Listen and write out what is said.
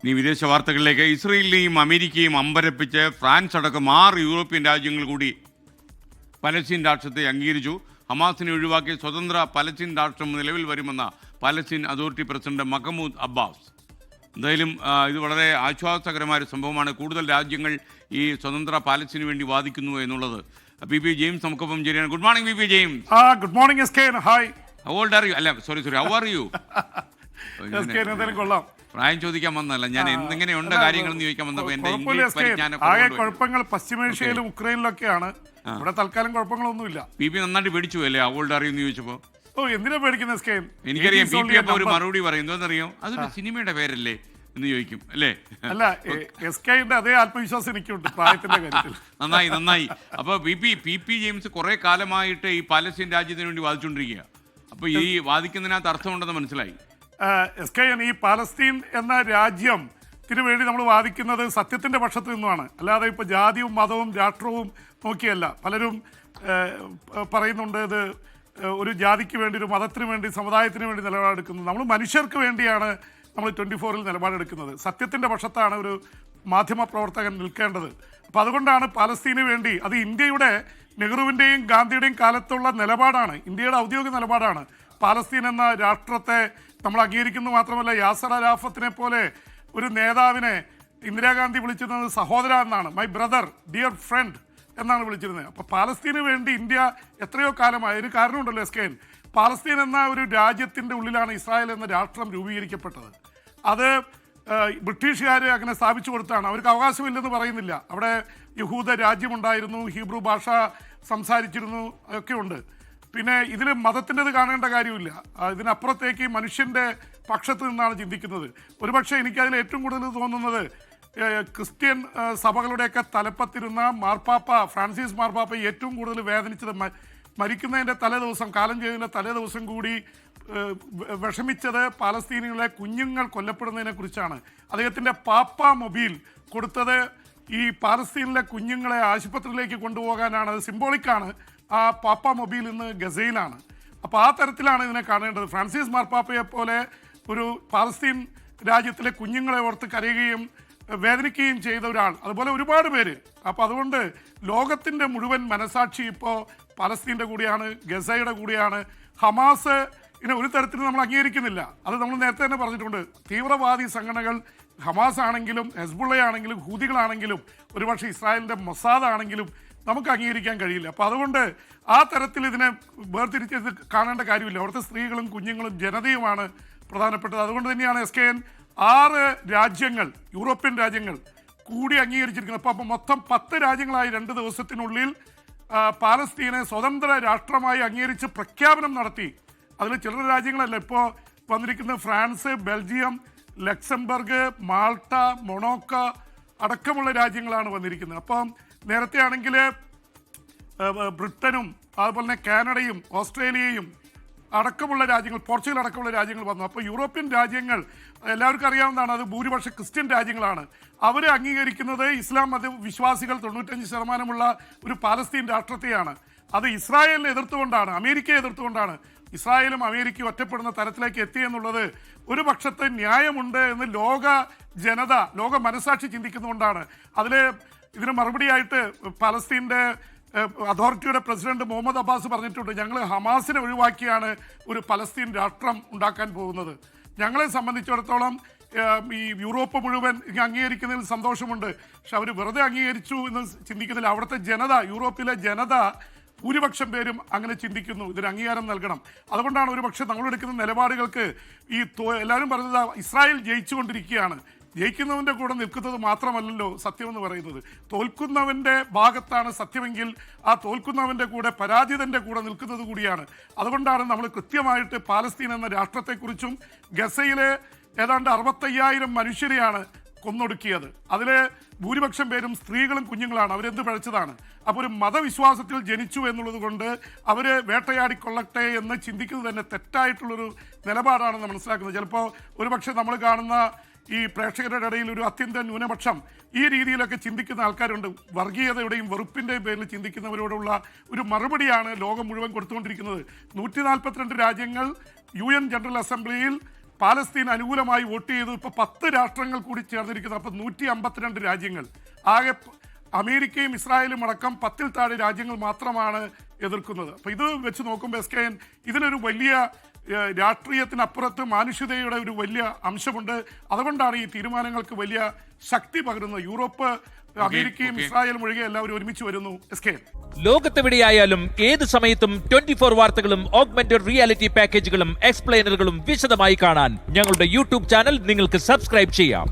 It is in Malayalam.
ഇനി വിദേശ വാർത്തകളിലേക്ക്. ഇസ്രയേലിനെയും അമേരിക്കയും അമ്പരപ്പിച്ച് ഫ്രാൻസ് അടക്കം 6 യൂറോപ്യൻ രാജ്യങ്ങൾ കൂടി പലസ്തീൻ രാഷ്ട്രത്തെ അംഗീകരിച്ചു. ഹമാസിനെ ഒഴിവാക്കി സ്വതന്ത്ര പലസ്തീൻ രാഷ്ട്രം നിലവിൽ വരുമെന്ന Palestine authority president Mahmoud Abbas. എന്തായാലും ഇത് വളരെ ആശ്വാസകരമായ ഒരു സംഭവമാണ്. കൂടുതൽ രാജ്യങ്ങൾ ഈ സ്വതന്ത്ര പാലസ്തീനു വേണ്ടി വാദിക്കുന്നു എന്നുള്ളത്. പി പി ജെയിംസ് നമുക്കൊപ്പം ചേരുകയാണ്. Good morning P P James. Good morning S K. Hi. How old are you? അല്ല സോറി ഹൗ ആർ യു? കൊള്ളാം. പ്രായം ചോദിക്കാൻ വന്നല്ല, ഞാൻ എന്തെങ്ങനെയുണ്ട് കാര്യങ്ങൾ ചോദിക്കാൻ വന്നപ്പോൾ എന്റെ ഇംഗ്ലീഷ് പരിജ്ഞാനം. ആകെ കുഴപ്പങ്ങൾ പശ്ചിമേഷ്യയിലും ഉക്രൈനിലൊക്കെയാണ്. ഇവിടെ തൽക്കാലം കുഴപ്പങ്ങളൊന്നുമില്ല. പി പി നന്നായിട്ട് പേടിച്ചു അല്ലേ ഹൗ ഓൾഡ് ആർ യു എന്ന് ചോദിച്ചപ്പോ? എന്തിനാ പേടിക്കുന്ന എസ് കെ? എനിക്കറിയാം. പി പി അപ്പോൾ ഒരു മറുപടി പറയുന്നത് എന്നറിയോ? അതൊരു സിനിമയുടെ പേരല്ലേ എന്ന് ചോദിക്കും അല്ലേ? അല്ല, എസ് കെയുടെ അതേ ആത്മവിശ്വാസം എനിക്കുണ്ട് പ്രായത്തിന്റെ കാര്യത്തിൽ. നന്നായി. അപ്പൊ പി പി ജെയിംസ് കുറെ കാലമായിട്ട് ഈ പാലസ്തീൻ രാജ്യത്തിന് വേണ്ടി വാദിച്ചുകൊണ്ടിരിക്കുക. അപ്പൊ ഈ വാദിക്കുന്നതിനകത്ത് അർത്ഥമുണ്ടെന്ന് മനസ്സിലായി. എസ് കെ, ഈ പാലസ്തീൻ എന്ന രാജ്യത്തിന് വേണ്ടി നമ്മൾ വാദിക്കുന്നത് സത്യത്തിന്റെ പക്ഷത്ത് നിന്നുമാണ്, അല്ലാതെ ഇപ്പൊ ജാതിയും മതവും രാഷ്ട്രവും നോക്കിയല്ല. പലരും പറയുന്നുണ്ട് ഇത് ഒരു ജാതിക്ക് വേണ്ടി, ഒരു മതത്തിന് വേണ്ടി, സമുദായത്തിന് വേണ്ടി നിലപാടെടുക്കുന്നത്. നമ്മൾ മനുഷ്യർക്ക് വേണ്ടിയാണ് നമ്മൾ 24-ൽ നിലപാടെടുക്കുന്നത്. സത്യത്തിൻ്റെ പക്ഷത്താണ് ഒരു മാധ്യമ പ്രവർത്തകൻ നിൽക്കേണ്ടത്. അപ്പം അതുകൊണ്ടാണ് പാലസ്തീന് വേണ്ടി, അത് ഇന്ത്യയുടെ നെഹ്റുവിൻ്റെയും ഗാന്ധിയുടെയും കാലത്തുള്ള നിലപാടാണ്, ഇന്ത്യയുടെ ഔദ്യോഗിക നിലപാടാണ്. പാലസ്തീൻ എന്ന രാഷ്ട്രത്തെ നമ്മൾ അംഗീകരിക്കുന്നത് മാത്രമല്ല, യാസർ അറാഫത്തിനെ പോലെ ഒരു നേതാവിനെ ഇന്ദിരാഗാന്ധി വിളിച്ചിരുന്നത് സഹോദര എന്നാണ്, മൈ ബ്രദർ, ഡിയർ ഫ്രണ്ട് എന്നാണ് വിളിച്ചിരുന്നത്. അപ്പോൾ പാലസ്തീന് വേണ്ടി ഇന്ത്യ എത്രയോ കാലമായി, ഒരു കാരണമുണ്ടല്ലോ എസ് കെ. പാലസ്തീൻ എന്ന ഒരു രാജ്യത്തിൻ്റെ ഉള്ളിലാണ് ഇസ്രായേൽ എന്ന രാഷ്ട്രം രൂപീകരിക്കപ്പെട്ടത്. അത് ബ്രിട്ടീഷുകാർ അങ്ങനെ സ്ഥാപിച്ചു കൊടുത്താണ്. അവർക്ക് അവകാശമില്ലെന്ന് പറയുന്നില്ല. അവിടെ യഹൂദ രാജ്യമുണ്ടായിരുന്നു, ഹീബ്രു ഭാഷ സംസാരിച്ചിരുന്നു, ഒക്കെ ഉണ്ട്. പിന്നെ ഇതിൽ മതത്തിൻ്റെത് കാണേണ്ട കാര്യമില്ല. ഇതിനപ്പുറത്തേക്ക് മനുഷ്യൻ്റെ പക്ഷത്ത് നിന്നാണ് ചിന്തിക്കുന്നത്. ഒരുപക്ഷെ എനിക്കതിൽ ഏറ്റവും കൂടുതൽ തോന്നുന്നത് ക്രിസ്ത്യൻ സഭകളുടെയൊക്കെ തലപ്പത്തിരുന്ന മാർപ്പാപ്പ ഫ്രാൻസിസ് മാർപ്പാപ്പ ഏറ്റവും കൂടുതൽ വേദനിച്ചത്, മരിക്കുന്നതിൻ്റെ തലേദിവസം, കാലം ചെയ്തതിൻ്റെ തലേദിവസം കൂടി വിഷമിച്ചത് പാലസ്തീനികളെ കുഞ്ഞുങ്ങൾ കൊല്ലപ്പെടുന്നതിനെ കുറിച്ചാണ്. അദ്ദേഹത്തിൻ്റെ പാപ്പ മൊബൈൽ കൊടുത്തത് ഈ പാലസ്തീനിലെ കുഞ്ഞുങ്ങളെ ആശുപത്രിയിലേക്ക് കൊണ്ടുപോകാനാണ്. അത് സിംബോളിക്കാണ്. ആ പാപ്പ മൊബൈൽ ഇന്ന് ഗസയിലാണ്. അപ്പോൾ ആ തരത്തിലാണ് ഇതിനെ കാണേണ്ടത്. ഫ്രാൻസിസ് മാർപ്പാപ്പയെ പോലെ ഒരു പാലസ്തീൻ രാജ്യത്തിലെ കുഞ്ഞുങ്ങളെ ഓർത്ത് കരയുകയും വേദനിക്കുകയും ചെയ്ത ഒരാൾ, അതുപോലെ ഒരുപാട് പേര്. അപ്പോൾ അതുകൊണ്ട് ലോകത്തിൻ്റെ മുഴുവൻ മനസാക്ഷി ഇപ്പോൾ പാലസ്തീൻ്റെ കൂടിയാണ്, ഗസയുടെ കൂടിയാണ്. ഹമാസ് ഇതിനെ ഒരു തരത്തിലും നമ്മൾ അംഗീകരിക്കുന്നില്ല. അത് നമ്മൾ നേരത്തെ തന്നെ പറഞ്ഞിട്ടുണ്ട്. തീവ്രവാദി സംഘടനകൾ ഹമാസ് ആണെങ്കിലും ഹെസ്ബുള്ളയാണെങ്കിലും ഹൂതികളാണെങ്കിലും ഒരുപക്ഷെ ഇസ്രായേലിൻ്റെ മൊസാദ് ആണെങ്കിലും നമുക്ക് അംഗീകരിക്കാൻ കഴിയില്ല. അപ്പോൾ അതുകൊണ്ട് ആ തരത്തിൽ ഇതിനെ വേർതിരിച്ച് കാണേണ്ട കാര്യമില്ല. അവിടുത്തെ സ്ത്രീകളും കുഞ്ഞുങ്ങളും ജനതയുമാണ് പ്രധാനപ്പെട്ടത്. അതുകൊണ്ട് തന്നെയാണ് എസ് കെ എൻ 6 രാജ്യങ്ങൾ, യൂറോപ്യൻ രാജ്യങ്ങൾ കൂടി അംഗീകരിച്ചിരിക്കുന്നത്. അപ്പോൾ മൊത്തം 10 രാജ്യങ്ങളായി 2 ദിവസത്തിനുള്ളിൽ പാലസ്തീനെ സ്വതന്ത്ര രാഷ്ട്രമായി അംഗീകരിച്ച് പ്രഖ്യാപനം നടത്തി. അതിൽ ചില രാജ്യങ്ങളല്ല, ഇപ്പോൾ വന്നിരിക്കുന്നത് France, Belgium, Luxembourg, Malta, Monaco അടക്കമുള്ള രാജ്യങ്ങളാണ് വന്നിരിക്കുന്നത്. അപ്പം നേരത്തെ ആണെങ്കിൽ ബ്രിട്ടനും അതുപോലെ തന്നെ കാനഡയും ഓസ്ട്രേലിയയും അടക്കമുള്ള രാജ്യങ്ങൾ, പോർച്ചുഗൽ അടക്കമുള്ള രാജ്യങ്ങൾ വന്നു. അപ്പോൾ യൂറോപ്യൻ രാജ്യങ്ങൾ എല്ലാവർക്കും അറിയാവുന്നതാണ്, അത് ഭൂരിപക്ഷം ക്രിസ്ത്യൻ രാജ്യങ്ങളാണ്. അവർ അംഗീകരിക്കുന്നത് ഇസ്ലാം മത വിശ്വാസികൾ 95% ഒരു പാലസ്തീൻ രാഷ്ട്രത്തെയാണ്. അത് ഇസ്രായേലിനെ എതിർത്തുകൊണ്ടാണ്, അമേരിക്കയെ എതിർത്തുകൊണ്ടാണ് ഇസ്രായേലും അമേരിക്കയും ഒറ്റപ്പെടുന്ന തരത്തിലേക്ക് എത്തിയെന്നുള്ളത് ഒരു പക്ഷത്തെ ന്യായമുണ്ട് എന്ന് ലോക ജനത, ലോക മനസാക്ഷി ചിന്തിക്കുന്നതുകൊണ്ടാണ്. ഇതിന് മറുപടിയായിട്ട് പാലസ്തീൻ്റെ അതോറിറ്റിയുടെ പ്രസിഡന്റ് മുഹമ്മദ് അബ്ബാസ് പറഞ്ഞിട്ടുണ്ട്, ഞങ്ങൾ ഹമാസിനെ ഒഴിവാക്കിയാണ് ഒരു പലസ്തീൻ രാഷ്ട്രം ഉണ്ടാക്കാൻ പോകുന്നത്. ഞങ്ങളെ സംബന്ധിച്ചിടത്തോളം ഈ യൂറോപ്പ് മുഴുവൻ അംഗീകരിക്കുന്നതിൽ സന്തോഷമുണ്ട്. പക്ഷെ അവർ വെറുതെ അംഗീകരിച്ചു എന്ന് ചിന്തിക്കുന്നില്ല. അവിടുത്തെ ജനത, യൂറോപ്പിലെ ജനത ഭൂരിപക്ഷം പേരും അങ്ങനെ ചിന്തിക്കുന്നു, ഇതിന് അംഗീകാരം നൽകണം. അതുകൊണ്ടാണ് ഒരുപക്ഷെ നമ്മളെടുക്കുന്ന നിലപാടുകൾക്ക് എല്ലാവരും പറയുന്നത് ഇസ്രായേൽ ജയിച്ചുകൊണ്ടിരിക്കുകയാണ്. ജയിക്കുന്നവൻ്റെ കൂടെ നിൽക്കുന്നത് മാത്രമല്ലല്ലോ സത്യമെന്ന് പറയുന്നത്. തോൽക്കുന്നവൻ്റെ ഭാഗത്താണ് സത്യമെങ്കിൽ ആ തോൽക്കുന്നവൻ്റെ കൂടെ, പരാജിതൻ്റെ കൂടെ നിൽക്കുന്നത് കൂടിയാണ്. അതുകൊണ്ടാണ് നമ്മൾ കൃത്യമായിട്ട് പാലസ്തീൻ എന്ന രാഷ്ട്രത്തെക്കുറിച്ചും ഗസയിലെ ഏതാണ്ട് 65,000 മനുഷ്യരെയാണ് കൊന്നൊടുക്കിയത്. അതിൽ ഭൂരിപക്ഷം പേരും സ്ത്രീകളും കുഞ്ഞുങ്ങളാണ്. അവരെന്ത് പഴച്ചതാണ്? അപ്പോൾ ഒരു മതവിശ്വാസത്തിൽ ജനിച്ചു എന്നുള്ളത് കൊണ്ട് അവർ വേട്ടയാടിക്കൊള്ളട്ടെ എന്ന് ചിന്തിക്കുന്നത് തന്നെ തെറ്റായിട്ടുള്ളൊരു നിലപാടാണെന്ന് മനസ്സിലാക്കുന്നത്. ചിലപ്പോൾ ഒരുപക്ഷെ നമ്മൾ കാണുന്ന ഈ പ്രേക്ഷകരുടെ ഇടയിൽ ഒരു അത്യന്ത ന്യൂനപക്ഷം ഈ രീതിയിലൊക്കെ ചിന്തിക്കുന്ന ആൾക്കാരുണ്ട്. വർഗീയതയുടെയും വെറുപ്പിൻ്റെയും പേരിൽ ചിന്തിക്കുന്നവരോടുള്ള ഒരു മറുപടിയാണ് ലോകം മുഴുവൻ കൊടുത്തുകൊണ്ടിരിക്കുന്നത്. 142 രാജ്യങ്ങൾ UN ജനറൽ അസംബ്ലിയിൽ പാലസ്തീൻ അനുകൂലമായി വോട്ട് ചെയ്തു. ഇപ്പോൾ 10 രാഷ്ട്രങ്ങൾ കൂടി ചേർന്നിരിക്കുന്നു. അപ്പോൾ 152 രാജ്യങ്ങൾ. ആകെ അമേരിക്കയും ഇസ്രായേലും അടക്കം 10-ൽ താഴെ രാജ്യങ്ങൾ മാത്രമാണ് എതിർക്കുന്നത്. അപ്പോൾ ഇത് വെച്ച് നോക്കുമ്പോൾ SKN ഇതിനൊരു വലിയ രാഷ്ട്രീയത്തിനപ്പുറത്ത് മാനുഷികതയുടെ ഒരു വലിയ അംശമുണ്ട്. അതുകൊണ്ടാണ് ഈ തീരുമാനങ്ങൾക്ക് വലിയ ശക്തി പകരുന്നത്. യൂറോപ്പ്, അമേരിക്കയും ഇസ്രായേലും ഒഴികെ എല്ലാവരും ഒരുമിച്ച് വരുന്നു. SKN ലോകത്തെവിടെയായാലും ഏത് സമയത്തും 24 വാർത്തകളും ഓഗ്മെന്റഡ് റിയാലിറ്റി പാക്കേജുകളും എക്സ്പ്ലെയിനറുകളും വിശദമായി കാണാൻ ഞങ്ങളുടെ യൂട്യൂബ് ചാനൽ നിങ്ങൾക്ക് സബ്സ്ക്രൈബ് ചെയ്യാം.